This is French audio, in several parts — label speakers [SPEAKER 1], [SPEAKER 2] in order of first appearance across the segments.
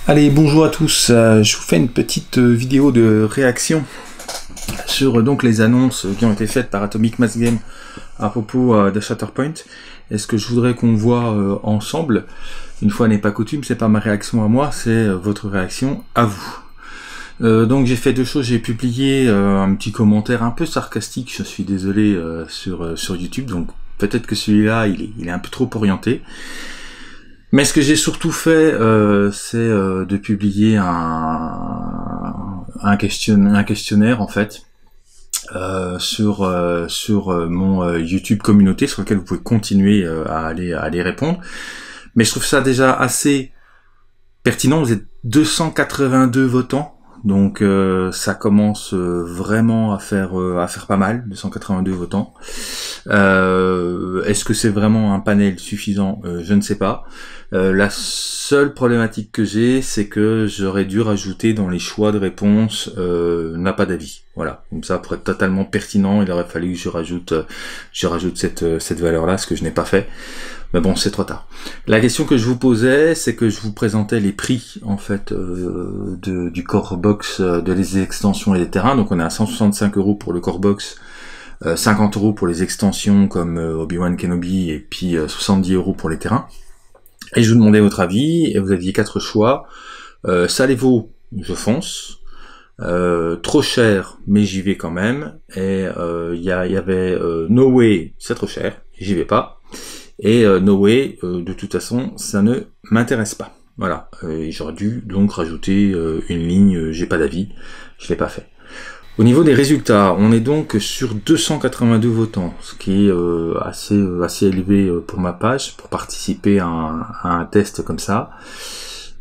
[SPEAKER 1] Allez, bonjour à tous, je vous fais une petite vidéo de réaction sur donc les annonces qui ont été faites par Atomic Mass Games à propos de Shatterpoint. Et ce que je voudrais qu'on voit ensemble, une fois n'est pas coutume, c'est pas ma réaction à moi, c'est votre réaction à vous. Donc j'ai fait deux choses, j'ai publié un petit commentaire un peu sarcastique, je suis désolé, sur YouTube, donc peut-être que celui-là il est un peu trop orienté. Mais ce que j'ai surtout fait, c'est de publier un questionnaire en fait sur mon YouTube communauté, sur lequel vous pouvez continuer à aller répondre. Mais je trouve ça déjà assez pertinent. Vous êtes 282 votants. Donc ça commence vraiment à faire pas mal, 282 votants. Est-ce que c'est vraiment un panel suffisant? Je ne sais pas. La seule problématique que j'ai, c'est que j'aurais dû rajouter dans les choix de réponse n'a pas d'avis. Voilà, comme ça pour être totalement pertinent, il aurait fallu que je rajoute cette valeur-là, ce que je n'ai pas fait. Mais bon, c'est trop tard. La question que je vous posais, c'est que je vous présentais les prix en fait du core box, de les extensions et des terrains. Donc on est à 165 € pour le core box, 50 € pour les extensions comme Obi-Wan Kenobi et puis 70 € pour les terrains. Et je vous demandais votre avis et vous aviez 4 choix. Ça les vaut, je fonce. Trop cher, mais j'y vais quand même. Et il y avait No Way, c'est trop cher, j'y vais pas. Et No Way, de toute façon, ça ne m'intéresse pas. Voilà, j'aurais dû donc rajouter une ligne, j'ai pas d'avis, je l'ai pas fait. Au niveau des résultats, on est donc sur 282 votants, ce qui est assez élevé pour ma page, pour participer à un test comme ça.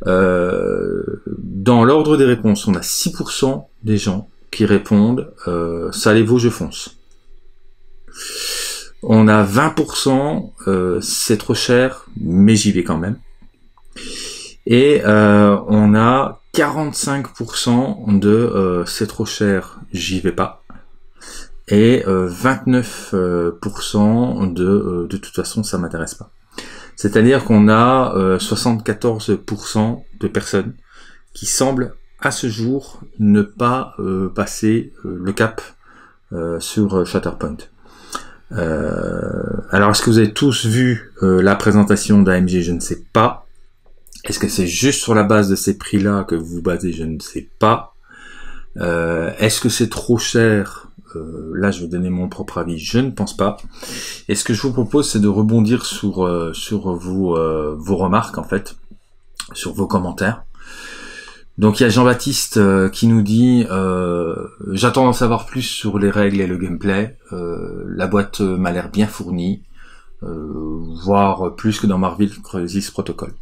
[SPEAKER 1] Dans l'ordre des réponses, on a 6% des gens qui répondent ça les vaut, je fonce. On a 20%, c'est trop cher, mais j'y vais quand même. Et on a 45% de c'est trop cher, j'y vais pas. Et 29% de toute façon, ça m'intéresse pas. C'est-à-dire qu'on a 74% de personnes qui semblent à ce jour ne pas passer le cap sur Shatterpoint. Alors est-ce que vous avez tous vu la présentation d'AMG? Je ne sais pas. Est-ce que c'est juste sur la base de ces prix-là que vous vous basez? Je ne sais pas. Est-ce que c'est trop cher? Là, je vais donner mon propre avis. Je ne pense pas. Et ce que je vous propose, c'est de rebondir sur vos remarques, en fait, sur vos commentaires. Donc, il y a Jean-Baptiste qui nous dit « J'attends d'en savoir plus sur les règles et le gameplay. La boîte m'a l'air bien fournie, voire plus que dans Marvel Crisis Protocol. »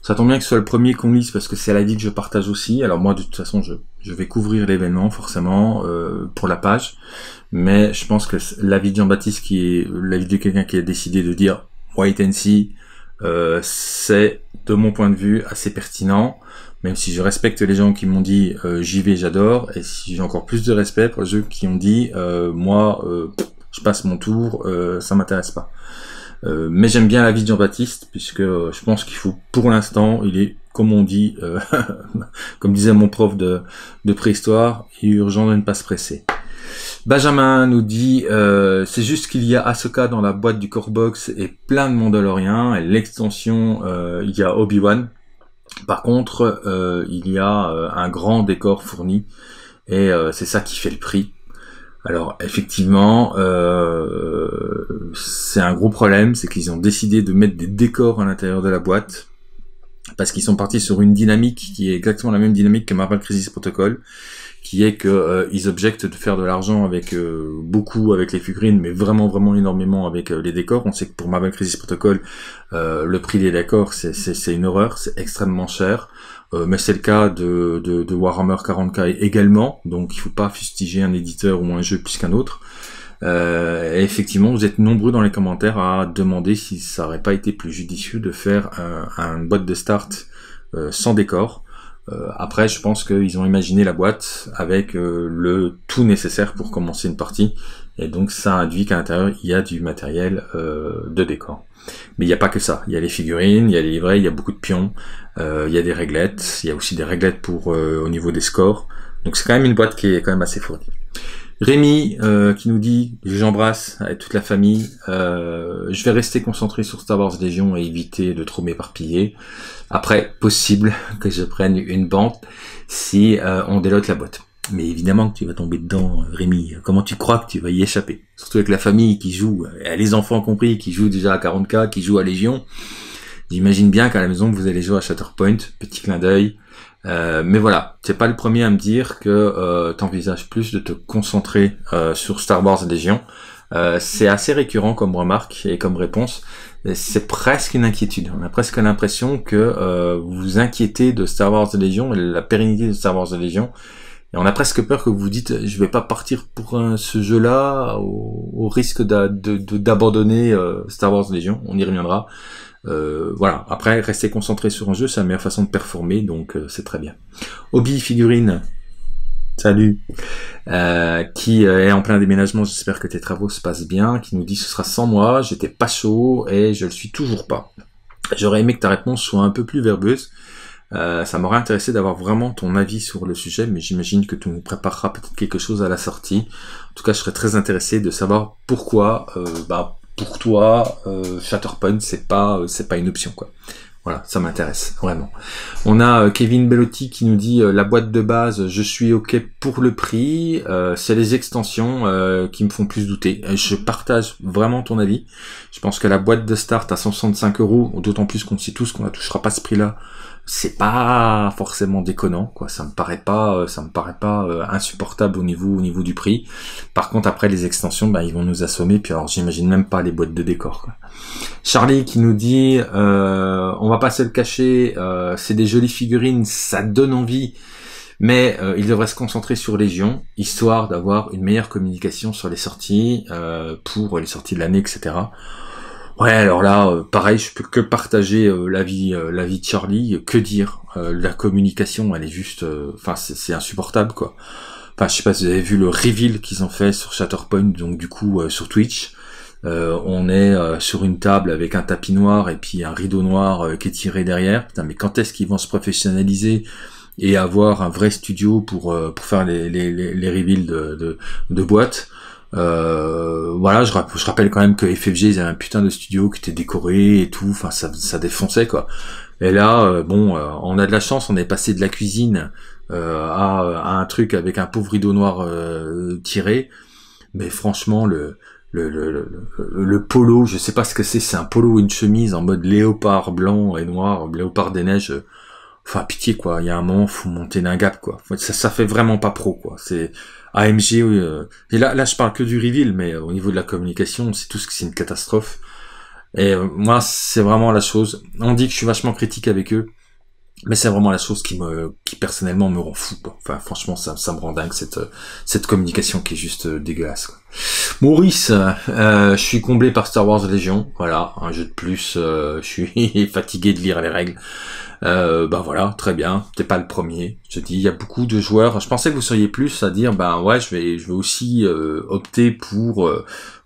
[SPEAKER 1] Ça tombe bien que ce soit le premier qu'on lise parce que c'est l'avis que je partage aussi. Alors moi de toute façon je vais couvrir l'événement forcément pour la page, mais je pense que l'avis de Jean-Baptiste qui est l'avis de quelqu'un qui a décidé de dire wait and see, c'est de mon point de vue assez pertinent, même si je respecte les gens qui m'ont dit j'y vais, j'adore, et si j'ai encore plus de respect pour ceux qui ont dit moi je passe mon tour, ça m'intéresse pas. Mais j'aime bien l'avis de Jean-Baptiste, puisque je pense qu'il faut, pour l'instant, il est, comme on dit, comme disait mon prof de préhistoire, il est urgent de ne pas se presser. Benjamin nous dit, c'est juste qu'il y a Ahsoka dans la boîte du core box et plein de Mandaloriens, et l'extension, il y a Obi-Wan. Par contre, il y a un grand décor fourni, et c'est ça qui fait le prix. Alors effectivement, c'est un gros problème, c'est qu'ils ont décidé de mettre des décors à l'intérieur de la boîte, parce qu'ils sont partis sur une dynamique qui est exactement la même dynamique que Marvel Crisis Protocol, qui est que ils objectent de faire de l'argent avec beaucoup avec les figurines, mais vraiment énormément avec les décors. On sait que pour Marvel Crisis Protocol, le prix des décors c'est une horreur, c'est extrêmement cher. Mais c'est le cas de Warhammer 40K également, donc il faut pas fustiger un éditeur ou un jeu plus qu'un autre. Et effectivement, vous êtes nombreux dans les commentaires à demander si ça aurait pas été plus judicieux de faire une boîte de start sans décor. Après, je pense qu'ils ont imaginé la boîte avec le tout nécessaire pour commencer une partie, et donc ça induit qu'à l'intérieur il y a du matériel de décor. Mais il n'y a pas que ça, il y a les figurines, il y a les livrets, il y a beaucoup de pions, il y a des réglettes, il y a aussi des réglettes pour au niveau des scores, donc c'est quand même une boîte qui est quand même assez fournie. Rémi qui nous dit « J'embrasse avec toute la famille, je vais rester concentré sur Star Wars Légion et éviter de trop m'éparpiller. Après, possible que je prenne une bande si on délote la boîte. » Mais évidemment que tu vas tomber dedans, Rémi. Comment tu crois que tu vas y échapper? Surtout avec la famille qui joue, les enfants compris, qui jouent déjà à 40K, qui jouent à Légion. J'imagine bien qu'à la maison, vous allez jouer à Shatterpoint, petit clin d'œil. Mais voilà, t'es pas le premier à me dire que t'envisages plus de te concentrer sur Star Wars Légion. C'est assez récurrent comme remarque et comme réponse. C'est presque une inquiétude. On a presque l'impression que vous vous inquiétez de Star Wars Légion et de la pérennité de Star Wars Légion. Et on a presque peur que vous vous dites, je vais pas partir pour ce jeu-là au risque d'abandonner Star Wars Légion. On y reviendra. Voilà. Après, rester concentré sur un jeu, c'est la meilleure façon de performer, donc c'est très bien. Hobby Figurine, salut, qui est en plein déménagement, j'espère que tes travaux se passent bien, qui nous dit ce sera sans moi, j'étais pas chaud et je le suis toujours pas. J'aurais aimé que ta réponse soit un peu plus verbeuse. Ça m'aurait intéressé d'avoir vraiment ton avis sur le sujet, mais j'imagine que tu nous prépareras peut-être quelque chose à la sortie. En tout cas, je serais très intéressé de savoir pourquoi, pour toi, Shatterpoint, c'est pas une option, quoi. Voilà, ça m'intéresse, vraiment. On a Kevin Bellotti qui nous dit la boîte de base, je suis ok pour le prix, c'est les extensions qui me font plus douter. Je partage vraiment ton avis. Je pense que la boîte de start à 165 €, d'autant plus qu'on sait tous qu'on ne touchera pas ce prix-là, c'est pas forcément déconnant, quoi. Ça me paraît pas insupportable au niveau du prix. Par contre, après les extensions, ils vont nous assommer. Puis alors, j'imagine même pas les boîtes de décor, quoi. Charlie qui nous dit, on va pas se le cacher, c'est des jolies figurines, ça donne envie, mais il devrait se concentrer sur Légion, histoire d'avoir une meilleure communication sur les sorties, pour les sorties de l'année, etc. Ouais, alors là, pareil, je peux que partager l'avis de Charlie. Que dire, la communication, elle est juste, c'est insupportable, quoi. Enfin, je sais pas si vous avez vu le reveal qu'ils ont fait sur Shatterpoint, donc du coup sur Twitch. On est sur une table avec un tapis noir et puis un rideau noir qui est tiré derrière. Putain, mais quand est-ce qu'ils vont se professionnaliser et avoir un vrai studio pour faire les reveals de boîtes? Voilà, je rappelle quand même que FFG, ils avaient un putain de studio qui était décoré et tout, enfin ça défonçait, quoi. Et là, on a de la chance, on est passé de la cuisine à un truc avec un pauvre rideau noir tiré, mais franchement le polo, je sais pas ce que c'est un polo ou une chemise en mode léopard blanc et noir, léopard des neiges. Enfin, pitié, quoi. Il y a un moment, faut monter d'un gap, quoi. Ça fait vraiment pas pro, quoi. C'est AMG, et là, je parle que du reveal, mais au niveau de la communication, c'est tout ce que c'est une catastrophe. Et moi, c'est vraiment la chose. On dit que je suis vachement critique avec eux, mais c'est vraiment la chose qui personnellement me rend fou, quoi. Enfin, franchement, ça me rend dingue, cette communication qui est juste dégueulasse, quoi. Maurice, je suis comblé par Star Wars Légion. Voilà, un jeu de plus, je suis fatigué de lire les règles. Voilà, très bien, t'es pas le premier. Je te dis, il y a beaucoup de joueurs. Je pensais que vous seriez plus à dire, ouais, je vais aussi opter pour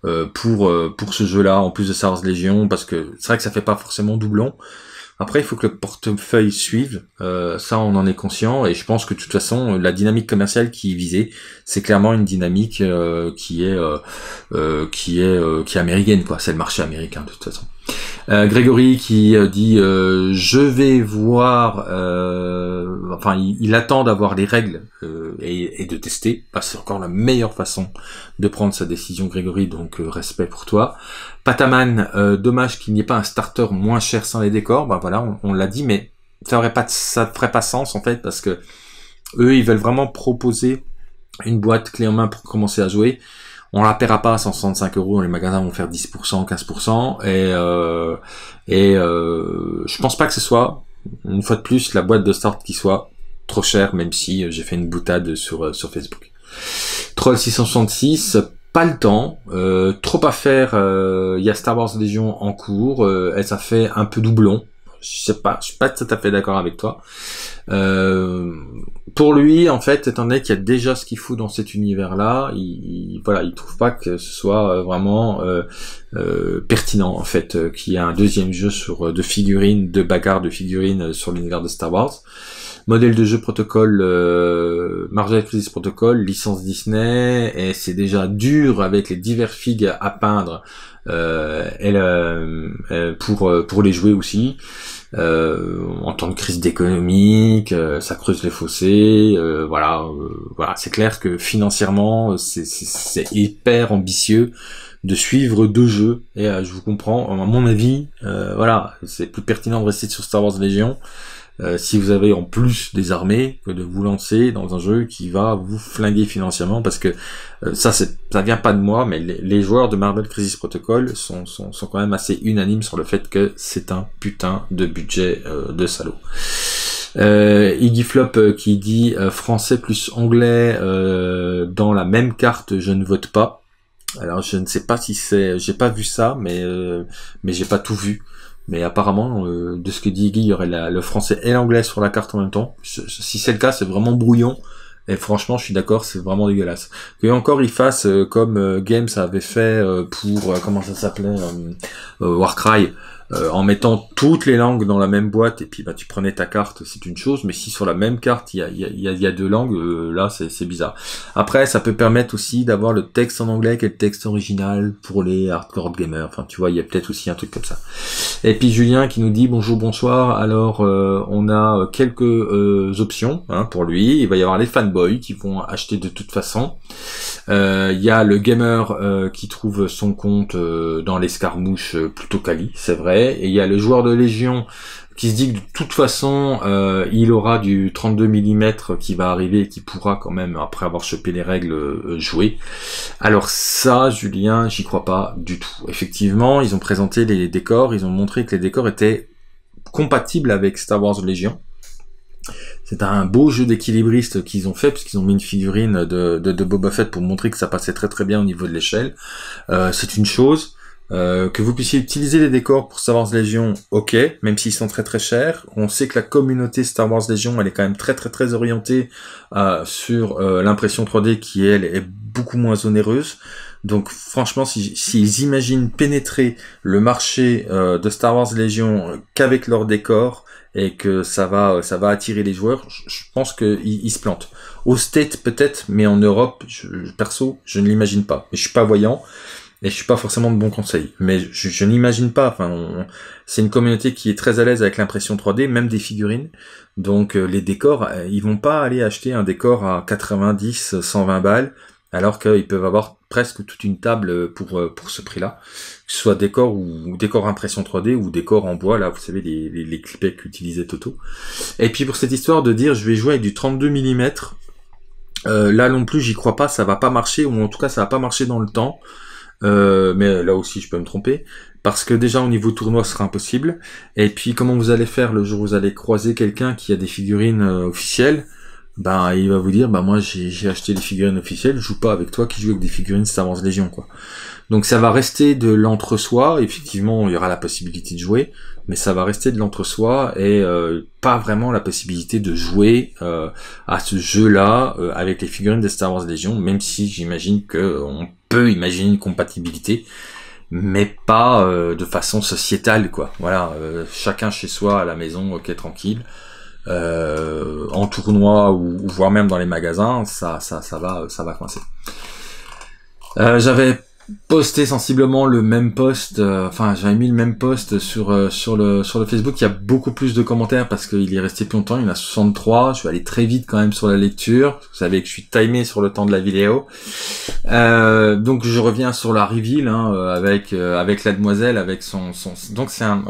[SPEAKER 1] ce jeu-là en plus de Star Wars Légion, parce que c'est vrai que ça fait pas forcément doublon. Après, il faut que le portefeuille suive. Ça, on en est conscient, et je pense que de toute façon, la dynamique commerciale qui est visée, c'est clairement une dynamique qui est américaine, quoi. C'est le marché américain de toute façon. Grégory qui dit je vais voir, il attend d'avoir les règles et de tester. C'est encore la meilleure façon de prendre sa décision, Grégory, donc respect pour toi. Pataman, dommage qu'il n'y ait pas un starter moins cher sans les décors. Voilà, on l'a dit, mais ça ferait pas sens en fait, parce que eux ils veulent vraiment proposer une boîte clé en main pour commencer à jouer. On la paiera pas à 165 €, les magasins vont faire 10%, 15%, et je pense pas que ce soit, une fois de plus, la boîte de start qui soit trop chère, même si j'ai fait une boutade sur Facebook. Troll 666, pas le temps, trop à faire, il y a Star Wars Légion en cours, et ça fait un peu doublon. je suis pas tout à fait d'accord avec toi. Pour lui, en fait, étant donné qu'il y a déjà ce qu'il faut dans cet univers-là, voilà, il trouve pas que ce soit vraiment pertinent, en fait, qu'il y ait un deuxième jeu de figurines, de bagarre de figurines sur l'univers de Star Wars. Modèle de jeu protocole, Marvel Crisis Protocol, licence Disney, et c'est déjà dur avec les divers figues à peindre pour les jouer aussi. En temps de crise économique, ça creuse les fossés, voilà, c'est clair que financièrement c'est hyper ambitieux de suivre deux jeux, et je vous comprends, à mon avis, voilà, c'est plus pertinent de rester sur Star Wars Légion si vous avez en plus des armées que de vous lancer dans un jeu qui va vous flinguer financièrement, parce que ça vient pas de moi, mais les joueurs de Marvel Crisis Protocol sont quand même assez unanimes sur le fait que c'est un putain de budget de salaud. Iggy Flop qui dit français plus anglais dans la même carte, je ne vote pas. Alors je ne sais pas si j'ai pas vu ça, mais j'ai pas tout vu. Mais apparemment, de ce que dit Iggy, il y aurait le français et l'anglais sur la carte en même temps. Si c'est le cas, c'est vraiment brouillon. Et franchement, je suis d'accord, c'est vraiment dégueulasse. Que encore ils fassent comme Games avait fait pour comment ça s'appelait Warcry, en mettant toutes les langues dans la même boîte, et puis bah tu prenais ta carte, c'est une chose, mais si sur la même carte il y a deux langues, là c'est bizarre. Après, ça peut permettre aussi d'avoir le texte en anglais qui est le texte original pour les hardcore gamers. Enfin, tu vois, il y a peut-être aussi un truc comme ça. Et puis Julien qui nous dit bonjour, bonsoir. Alors on a quelques options pour lui. Il va y avoir les fanboys qui vont acheter de toute façon. Il y a le gamer qui trouve son compte dans l'escarmouche plutôt quali, c'est vrai. Et il y a le joueur de Légion qui se dit que de toute façon il aura du 32 mm qui va arriver et qui pourra quand même, après avoir chopé les règles, jouer. Alors ça, Julien, j'y crois pas du tout. Effectivement, ils ont présenté les décors, ils ont montré que les décors étaient compatibles avec Star Wars Légion. C'est un beau jeu d'équilibriste qu'ils ont fait, puisqu'ils ont mis une figurine de Boba Fett pour montrer que ça passait très très bien au niveau de l'échelle. C'est une chose. Que vous puissiez utiliser les décors pour Star Wars Légion, ok, même s'ils sont très très chers. On sait que la communauté Star Wars Légion, elle est quand même très très très orientée sur l'impression 3D qui, elle, est beaucoup moins onéreuse. Donc franchement, s'ils imaginent pénétrer le marché de Star Wars Légion qu'avec leurs décors, et que ça va attirer les joueurs, je pense qu'ils se plantent. Au State peut-être, mais en Europe, perso, je ne l'imagine pas. Mais je suis pas voyant. Et je suis pas forcément de bons conseils, mais je n'imagine pas. Enfin, c'est une communauté qui est très à l'aise avec l'impression 3D, même des figurines. Donc les décors, ils vont pas aller acheter un décor à 90, 120 balles, alors qu'ils peuvent avoir presque toute une table pour ce prix-là, que ce soit décor ou décor impression 3D ou décor en bois. Là, vous savez les clipecs qu'utilisait Toto. Et puis pour cette histoire de dire je vais jouer avec du 32 mm, là non plus j'y crois pas, ça va pas marcher, ou en tout cas ça va pas marcher dans le temps. Mais là aussi je peux me tromper, parce que déjà au niveau tournoi ce sera impossible. Et puis comment vous allez faire le jour où vous allez croiser quelqu'un qui a des figurines officielles? Ben il va vous dire bah moi j'ai acheté des figurines officielles, je joue pas avec toi qui joue avec des figurines Star Wars Légion, quoi. Donc ça va rester de l'entre-soi. Effectivement il y aura la possibilité de jouer, mais ça va rester de l'entre-soi, et pas vraiment la possibilité de jouer à ce jeu-là avec les figurines de Star Wars Légion, même si j'imagine que on peut imaginer une compatibilité, mais pas de façon sociétale, quoi. Voilà, chacun chez soi à la maison, ok, tranquille. En tournoi ou voire même dans les magasins, ça va coincer. J'avais posté sensiblement le même post, j'avais mis le même post sur le Facebook. Il y a beaucoup plus de commentaires parce qu'il est resté plus longtemps, il y en a 63, je vais aller très vite quand même sur la lecture, vous savez que je suis timé sur le temps de la vidéo. Donc je reviens sur la reveal avec la demoiselle, avec son donc c'est un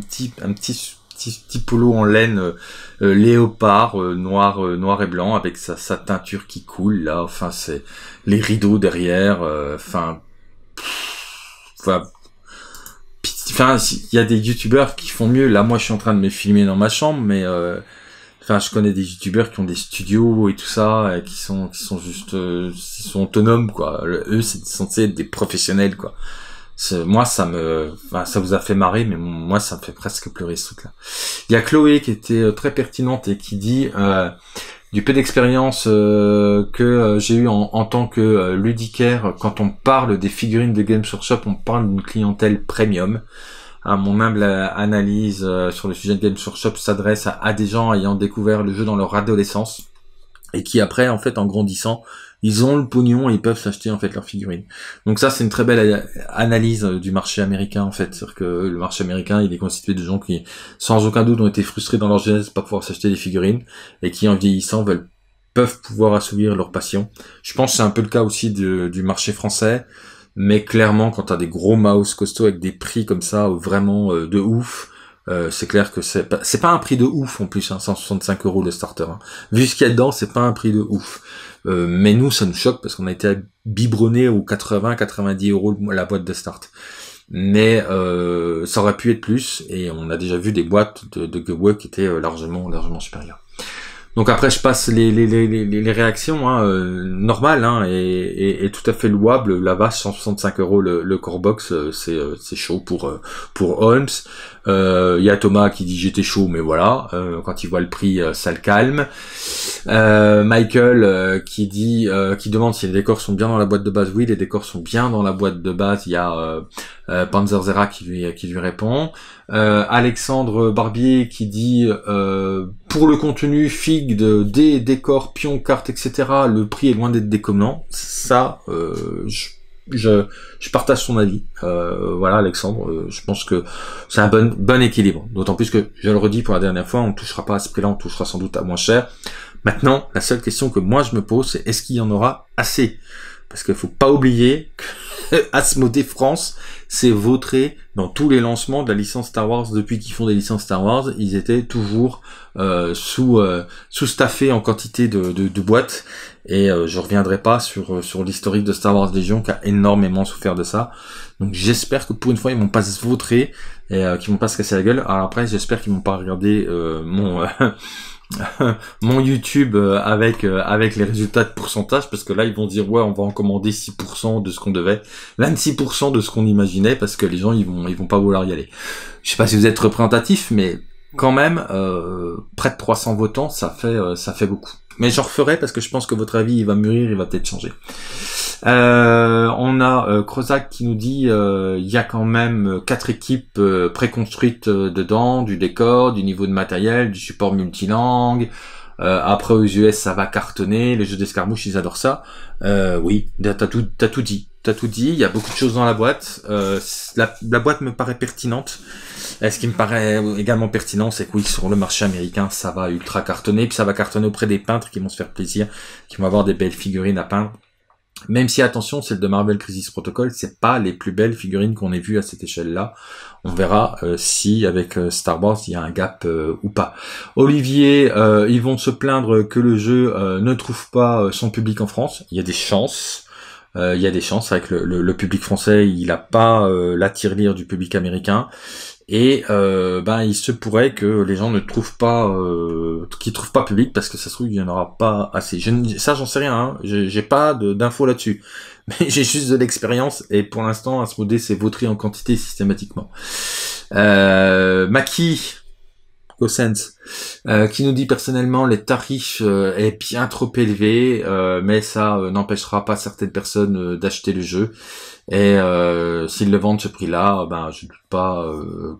[SPEAKER 1] petit polo en laine léopard noir et blanc, avec sa teinture qui coule là, enfin c'est les rideaux derrière, il y a des youtubeurs qui font mieux. Là moi je suis en train de me filmer dans ma chambre, mais je connais des youtubeurs qui ont des studios et tout ça, et qui sont juste ils sont autonomes, quoi. Eux c'est censé être des professionnels, quoi. Moi, ça vous a fait marrer, mais moi, ça me fait presque pleurer ce truc-là. Il y a Chloé qui était très pertinente et qui dit du peu d'expérience que j'ai eu en tant que ludicaire, quand on parle des figurines de Games Workshop, on parle d'une clientèle premium. Mon humble analyse sur le sujet de Games Workshop s'adresse à des gens ayant découvert le jeu dans leur adolescence et qui après, en fait, en grandissant, ils ont le pognon et ils peuvent s'acheter en fait leurs figurines. Donc ça, c'est une très belle analyse du marché américain en fait. C'est-à-dire que le marché américain, il est constitué de gens qui, sans aucun doute, ont été frustrés dans leur jeunesse de pas pouvoir s'acheter des figurines et qui, en vieillissant, peuvent pouvoir assouvir leur passion. Je pense que c'est un peu le cas aussi du marché français. Mais clairement, quand t'as des gros mouse costauds avec des prix comme ça, vraiment de ouf, c'est clair que c'est pas un prix de ouf en plus, hein, 165 € le starter. Hein. Vu ce qu'il y a dedans, c'est pas un prix de ouf. Mais nous, ça nous choque parce qu'on a été biberonnés aux 80-90 € la boîte de start. Mais ça aurait pu être plus, et on a déjà vu des boîtes de giveaway qui étaient largement supérieures. Donc après je passe les réactions normales et tout à fait louables. La vache 165 € le core box, c'est chaud pour Holmes. Il y a Thomas qui dit j'étais chaud mais voilà, quand il voit le prix ça le calme. Michael qui demande si les décors sont bien dans la boîte de base. Oui, les décors sont bien dans la boîte de base. Il y a Panzerzera qui lui répond. Alexandre Barbier qui dit pour le contenu figue des décors, pions, cartes, etc. le prix est loin d'être déconnant. Ça, je partage son avis. Voilà, Alexandre, je pense que c'est un bon équilibre. D'autant plus que, je le redis pour la dernière fois, on touchera pas à ce prix-là, on touchera sans doute à moins cher. Maintenant, la seule question que moi je me pose, c'est est-ce qu'il y en aura assez? Parce qu'il faut pas oublier que Asmodée France s'est vautré dans tous les lancements de la licence Star Wars depuis qu'ils font des licences Star Wars. Ils étaient toujours sous-staffés en quantité de boîtes. Et je reviendrai pas sur l'historique de Star Wars Légion qui a énormément souffert de ça. Donc j'espère que pour une fois ils vont pas se vautrer et qu'ils vont pas se casser la gueule. Alors après j'espère qu'ils vont pas regarder mon YouTube avec les résultats de pourcentage, parce que là ils vont dire ouais on va en commander 6% de ce qu'on devait, 26% de ce qu'on imaginait, parce que les gens ils vont pas vouloir y aller. Je sais pas si vous êtes représentatif, mais quand même près de 300 votants ça fait beaucoup. Mais j'en referai parce que je pense que votre avis il va mûrir, il va peut-être changer. On a Crozak qui nous dit il y a quand même 4 équipes préconstruites dedans, du décor, du niveau de matériel, du support multilangue. Après aux US ça va cartonner, les jeux d'escarmouche ils adorent ça. Oui, t'as tout dit. Il y a beaucoup de choses dans la boîte. La boîte me paraît pertinente. Ce qui me paraît également pertinent, c'est que oui, sur le marché américain, ça va ultra cartonner, puis ça va cartonner auprès des peintres qui vont se faire plaisir, qui vont avoir des belles figurines à peindre. Même si, attention, celle de Marvel Crisis Protocol, c'est pas les plus belles figurines qu'on ait vues à cette échelle-là. On verra si avec Star Wars il y a un gap ou pas. Olivier, ils vont se plaindre que le jeu ne trouve pas son public en France. Il y a des chances. Avec le public français, il a pas la tirelire du public américain. Et il se pourrait que les gens ne trouvent pas qu'ils trouvent pas public parce que ça se trouve il y en aura pas assez. Ça j'en sais rien, hein. J'ai pas d'infos là-dessus. Mais j'ai juste de l'expérience et pour l'instant Asmodée s'est vautré en quantité systématiquement. Maki Gossens qui nous dit personnellement les tarifs est bien trop élevé, mais ça n'empêchera pas certaines personnes d'acheter le jeu. Et s'ils le vendent ce prix-là, je doute pas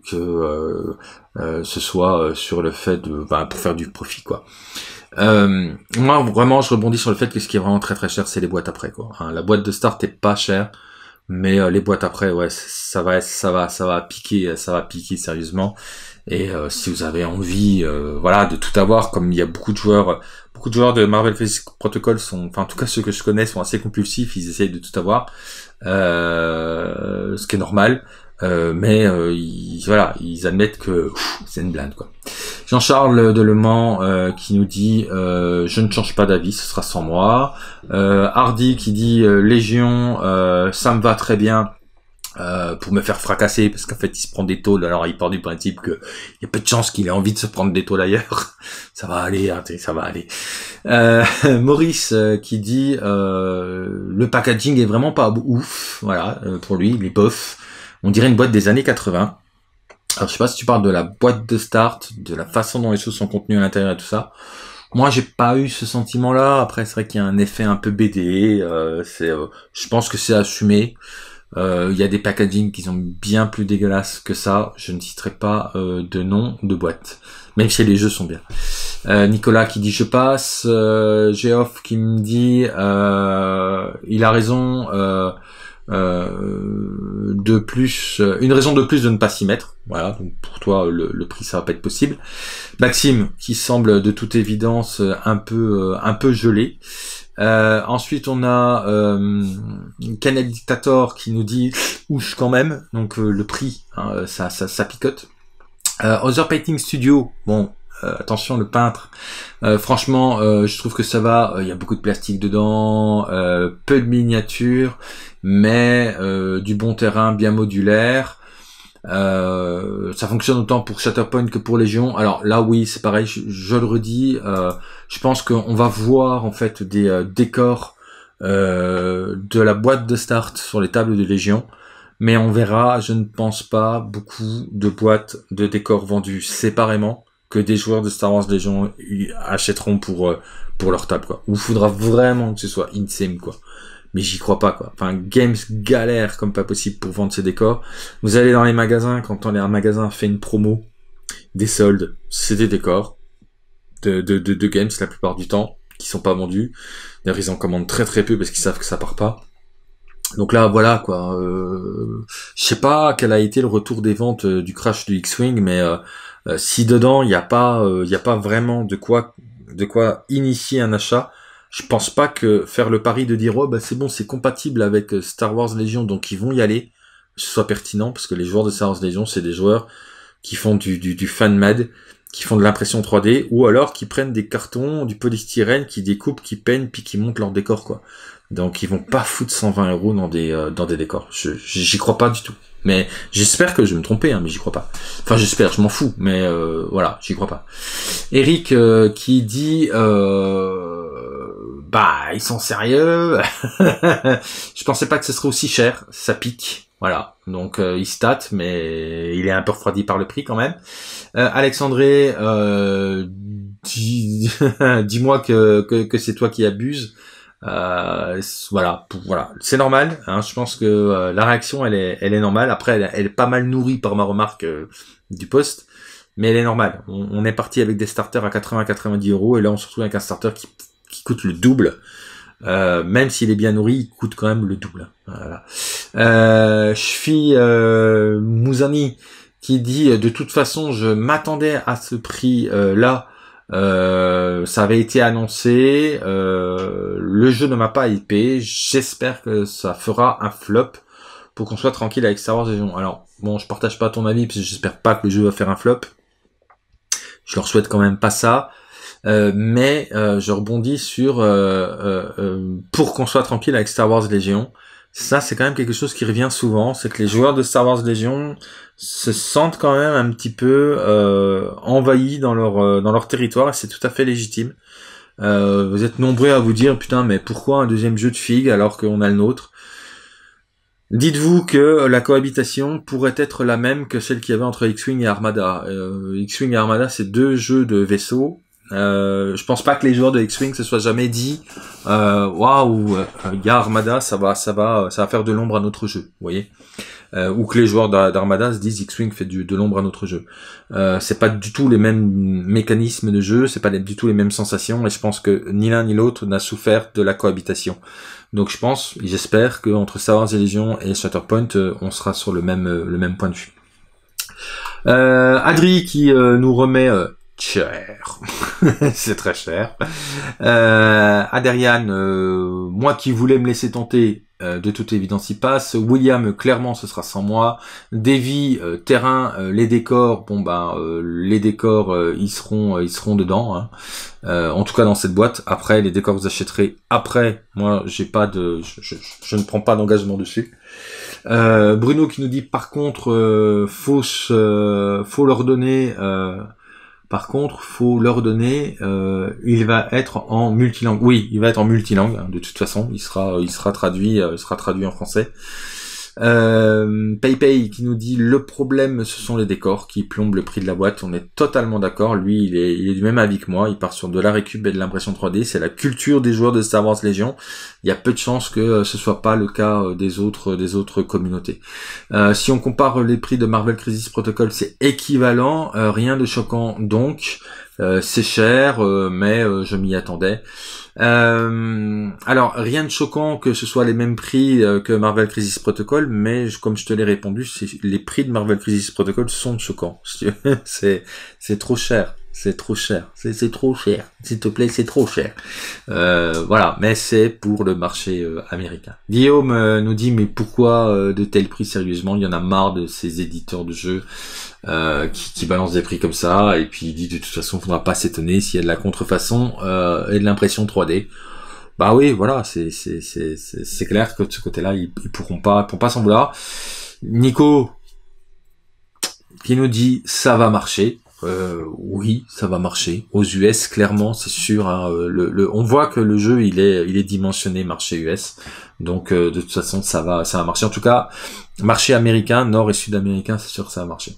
[SPEAKER 1] que ce soit sur le fait de, pour faire du profit quoi. Moi vraiment, je rebondis sur le fait que ce qui est vraiment très très cher, c'est les boîtes après quoi. Hein, la boîte de start est pas chère, mais les boîtes après, ouais, ça va piquer sérieusement. Et si vous avez envie, de tout avoir, comme il y a beaucoup de joueurs de Marvel Crisis Protocol en tout cas ceux que je connais sont assez compulsifs, ils essayent de tout avoir, ce qui est normal, mais ils admettent que c'est une blinde quoi. Jean-Charles de Le Mans qui nous dit je ne change pas d'avis, ce sera sans moi. Hardy qui dit Légion, ça me va très bien. Pour me faire fracasser parce qu'en fait il se prend des tôles, alors il part du principe que il y a peu de chances qu'il ait envie de se prendre des tôles ailleurs. Ça va aller, ça va aller. Maurice qui dit le packaging est vraiment pas ouf, voilà, pour lui, il est bof. On dirait une boîte des années 80. Alors je sais pas si tu parles de la boîte de start, de la façon dont les choses sont contenues à l'intérieur et tout ça. Moi j'ai pas eu ce sentiment-là. Après c'est vrai qu'il y a un effet un peu BD. Je pense que c'est assumé. Il y a des packaging qui sont bien plus dégueulasses que ça. Je ne citerai pas de nom de boîte, même si les jeux sont bien. Nicolas qui dit je passe. Geoff qui me dit il a raison. De plus, une raison de plus de ne pas s'y mettre. Voilà, donc pour toi le prix ça va pas être possible. Maxime qui semble de toute évidence un peu gelé. Ensuite on a Canel Dictator qui nous dit ouch quand même, donc le prix hein, ça picote. Other Painting Studio, bon attention le peintre, franchement je trouve que ça va, il y a beaucoup de plastique dedans, peu de miniatures, mais du bon terrain bien modulaire. Ça fonctionne autant pour Shatterpoint que pour Légion. Alors là oui c'est pareil, je le redis, je pense qu'on va voir en fait des décors de la boîte de start sur les tables de Légion, mais on verra, je ne pense pas beaucoup de boîtes de décors vendues séparément que des joueurs de Star Wars Légion achèteront pour leur table quoi. Ou faudra vraiment que ce soit insane quoi. Mais j'y crois pas quoi. Enfin, Games galère comme pas possible pour vendre ses décors. Vous allez dans les magasins, quand un magasin fait une promo, des soldes, c'est des décors de Games la plupart du temps, qui sont pas vendus. D'ailleurs, ils en commandent très très peu parce qu'ils savent que ça part pas. Donc là, voilà quoi. Je sais pas quel a été le retour des ventes du crash du X-Wing, mais si dedans il y a pas vraiment de quoi initier un achat. Je pense pas que faire le pari de dire oh bah c'est bon, c'est compatible avec Star Wars Légion, donc ils vont y aller, ce soit pertinent, parce que les joueurs de Star Wars Légion, c'est des joueurs qui font du fan mad, qui font de l'impression 3D, ou alors qui prennent des cartons, du polystyrène, qui découpent, qui peignent, puis qui montent leur décor quoi. Donc ils vont pas foutre 120 € dans des décors. J'y crois pas du tout. Mais j'espère que je vais me tromper, hein, mais j'y crois pas. Enfin j'espère, je m'en fous, mais voilà, j'y crois pas. Eric qui dit bah ils sont sérieux. Je pensais pas que ce serait aussi cher, ça pique. Voilà, donc il stat, mais il est un peu refroidi par le prix quand même. Alexandré, dis-moi que c'est toi qui abuses. Voilà, c'est normal. Hein, je pense que la réaction elle est normale. Après, elle est pas mal nourrie par ma remarque du post, mais elle est normale. On est parti avec des starters à 80-90 € et là on se retrouve avec un starter qui coûte le double. Même s'il est bien nourri, il coûte quand même le double. Voilà. Shfi Mouzani qui dit de toute façon je m'attendais à ce prix là. Ça avait été annoncé, le jeu ne m'a pas hypé, j'espère que ça fera un flop pour qu'on soit tranquille avec Star Wars Légion. Alors bon, je partage pas ton avis parce que j'espère pas que le jeu va faire un flop, je leur souhaite quand même pas ça, mais je rebondis sur pour qu'on soit tranquille avec Star Wars Légion. Ça c'est quand même quelque chose qui revient souvent, c'est que les joueurs de Star Wars Légion se sentent quand même un petit peu envahis dans leur territoire, et c'est tout à fait légitime. Vous êtes nombreux à vous dire putain mais pourquoi un deuxième jeu de Fig alors qu'on a le nôtre. Dites-vous que la cohabitation pourrait être la même que celle qu'il y avait entre X-Wing et Armada. X-Wing et Armada c'est deux jeux de vaisseaux. Je pense pas que les joueurs de X-Wing se soient jamais dit waouh, y a Armada, ça va faire de l'ombre à notre jeu, vous voyez, ou que les joueurs d'Armada se disent X-Wing fait de l'ombre à notre jeu. C'est pas du tout les mêmes mécanismes de jeu, c'est pas du tout les mêmes sensations, et je pense que ni l'un ni l'autre n'a souffert de la cohabitation. Donc je pense, j'espère que entre Star Wars et Légion et Shatterpoint, on sera sur le même point de vue. Adri qui nous remet cher, c'est très cher. Adrian, moi qui voulais me laisser tenter, de toute évidence il passe. William, clairement ce sera sans moi. Davy, terrain, les décors, bon ben les décors ils seront dedans, hein. En tout cas dans cette boîte. Après les décors que vous achèterez après, moi j'ai pas de, je ne prends pas d'engagement dessus. Bruno qui nous dit par contre faut leur donner Par contre, faut leur donner, il va être en multilangue. Oui, il va être en multilangue, hein, de toute façon, il sera traduit en français. PayPay qui nous dit le problème ce sont les décors qui plombent le prix de la boîte. On est totalement d'accord, lui il est du même avis que moi, il part sur de la récup et de l'impression 3D, c'est la culture des joueurs de Star Wars Légion. Il y a peu de chances que ce soit pas le cas des autres communautés. Si on compare les prix de Marvel Crisis Protocol, c'est équivalent, rien de choquant donc. C'est cher, mais je m'y attendais. Alors, rien de choquant que ce soit les mêmes prix que Marvel Crisis Protocol, mais comme je te l'ai répondu, les prix de Marvel Crisis Protocol sont choquants. C'est trop cher. C'est trop cher. C'est trop cher. S'il te plaît, c'est trop cher. Voilà, mais c'est pour le marché américain. Guillaume nous dit, mais pourquoi de tels prix sérieusement? Il y en a marre de ces éditeurs de jeux qui balancent des prix comme ça. Et puis il dit, de toute façon, il ne faudra pas s'étonner s'il y a de la contrefaçon et de l'impression 3D. Bah oui, voilà, c'est clair que de ce côté-là, ils pourront pas s'en vouloir. Nico, qui nous dit, ça va marcher. Oui, ça va marcher. Aux US, clairement, c'est sûr. Hein, on voit que le jeu, il est dimensionné marché US. Donc, de toute façon, ça va marcher. En tout cas, marché américain, nord et sud-américain, c'est sûr que ça va marcher.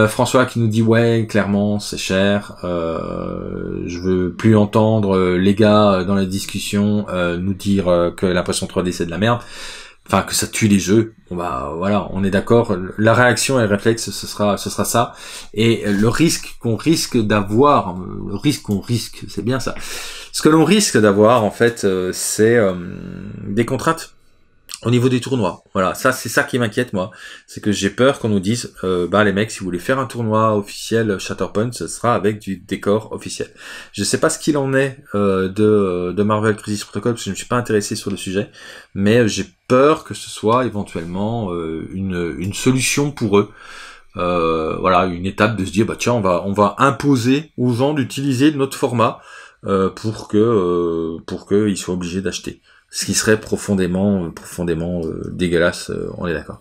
[SPEAKER 1] François qui nous dit ouais, clairement, c'est cher. Je veux plus entendre les gars dans la discussion nous dire que l'impression 3D c'est de la merde. Enfin, que ça tue les jeux. Bon bah voilà, on est d'accord. La réaction et le réflexe, ce sera ça. Et le risque qu'on risque d'avoir, c'est bien ça. Ce que l'on risque d'avoir, en fait, c'est des contraintes au niveau des tournois. Voilà, ça c'est ça qui m'inquiète moi. C'est que j'ai peur qu'on nous dise, bah les mecs, si vous voulez faire un tournoi officiel Shatterpoint, ce sera avec du décor officiel. Je sais pas ce qu'il en est de Marvel Crisis Protocol, parce que je ne me suis pas intéressé sur le sujet, mais j'ai peur que ce soit éventuellement une solution pour eux. Voilà, une étape de se dire, bah tiens, on va imposer aux gens d'utiliser notre format pour que ils soient obligés d'acheter. Ce qui serait profondément dégueulasse, on est d'accord.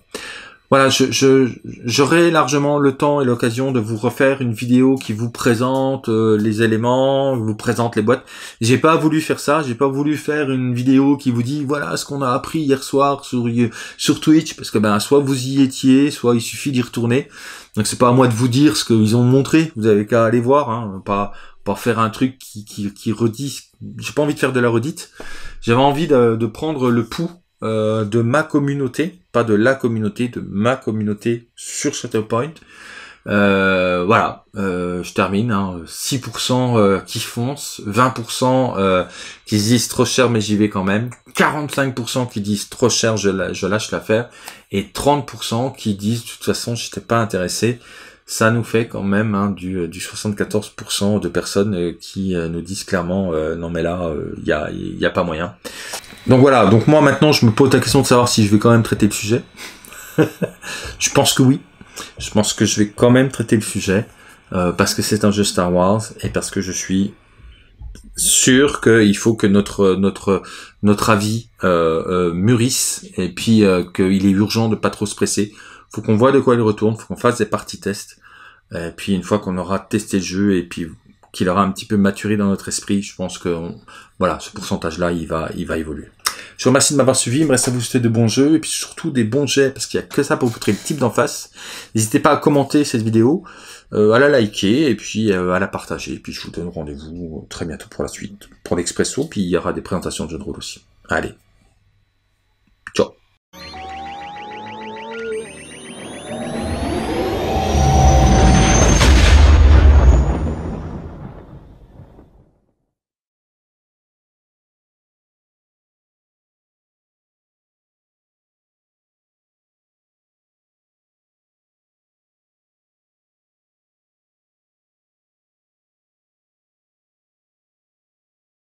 [SPEAKER 1] Voilà, j'aurai largement le temps et l'occasion de vous refaire une vidéo qui vous présente les éléments, vous présente les boîtes. J'ai pas voulu faire ça, j'ai pas voulu faire une vidéo qui vous dit voilà ce qu'on a appris hier soir sur Twitch, parce que ben soit vous y étiez, soit il suffit d'y retourner. Donc c'est pas à moi de vous dire ce qu'ils ont montré, vous avez qu'à aller voir, hein, pas faire un truc qui redit. J'ai pas envie de faire de la redite. J'avais envie de prendre le pouls de ma communauté, pas de la communauté, de ma communauté sur Shatterpoint. Voilà, je termine. Hein, 6% qui foncent, 20% qui se disent trop cher mais j'y vais quand même, 45% qui disent trop cher, je lâche l'affaire, et 30% qui disent de toute façon j'étais pas intéressé. Ça nous fait quand même hein, du 74% de personnes qui nous disent clairement non mais là il y a pas moyen. Donc voilà, donc moi maintenant je me pose la question de savoir si je vais quand même traiter le sujet. Je pense que oui. Je pense que je vais quand même traiter le sujet parce que c'est un jeu Star Wars et parce que je suis sûr qu'il faut que notre avis mûrisse et puis qu'il est urgent de pas trop se presser. Faut qu'on voit de quoi il retourne, faut qu'on fasse des parties tests. Et puis une fois qu'on aura testé le jeu et puis qu'il aura un petit peu maturé dans notre esprit, je pense que voilà, ce pourcentage-là, il va évoluer. Je vous remercie de m'avoir suivi, il me reste à vous souhaiter de bons jeux et puis surtout des bons jets parce qu'il n'y a que ça pour vous montrer le type d'en face. N'hésitez pas à commenter cette vidéo, à la liker et puis à la partager. Et puis je vous donne rendez-vous très bientôt pour la suite, pour l'Expresso, puis il y aura des présentations de jeux de rôle aussi. Allez.